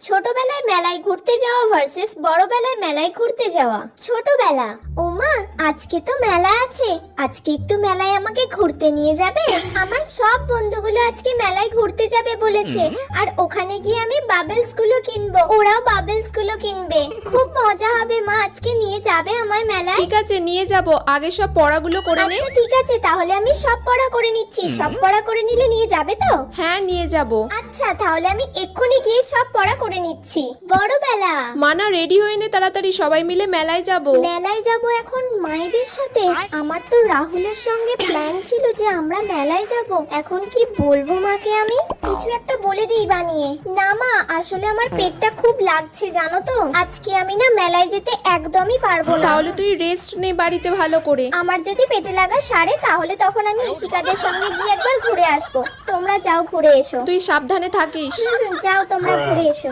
ছোটবেলায় মেলায় ঘুরতে যাওয়া ভার্সেস বড়বেলায় মেলায় ঘুরতে যাওয়া। ছোটবেলা, ওমা আজকে তো মেলা আছে, আজকে একটু মেলায় আমাকে ঘুরতে নিয়ে যাবে? আমার সব বন্ধুগুলো আজকে মেলায় ঘুরতে যাবে বলেছে, আর ওখানে গিয়ে আমি বাবলস গুলো কিনবো, ওরাও বাবলস গুলো কিনবে। খুব মজা হবে মা, আজকে নিয়ে যাবে আমায় মেলায়? ঠিক আছে, নিয়ে যাব। আগে সব পড়াগুলো করে নে। আচ্ছা ঠিক আছে, তাহলে আমি সব পড়া করে নিচ্ছি। সব পড়া করে নিলে নিয়ে যাবে তো? হ্যাঁ, নিয়ে যাব। আচ্ছা তাহলে আমি এক্ষুনি গিয়ে সব পড়া করে নিচ্ছি। বড়বেলা, মানা রেডি হয়ে নে তাড়াতাড়ি, সবাই মিলে মেলায় যাব। মেলায় যাব এখন মায়েদের সাথে? আমার তো রাহুলের সঙ্গে প্ল্যান ছিল যে আমরা মেলায় যাব। এখন কি বলবো মাকে? আমি কিছু একটা বলে দিই বানিয়ে। না মা, আসলে আমার পেটটা খুব লাগছে জানো তো, আজকে আমি না মেলায় যেতে একদমই পারবো না। তাহলে তুই রেস্ট নে বাড়িতে ভালো করে। আমার যদি পেটে লাগা সারে তাহলে তখন আমি ইশিকাদের সঙ্গে গিয়ে একবার ঘুরে আসবো। তোমরা যাও ঘুরে এসো। তুই সাবধানে থাকিস। যাও তোমরা ঘুরে এসো।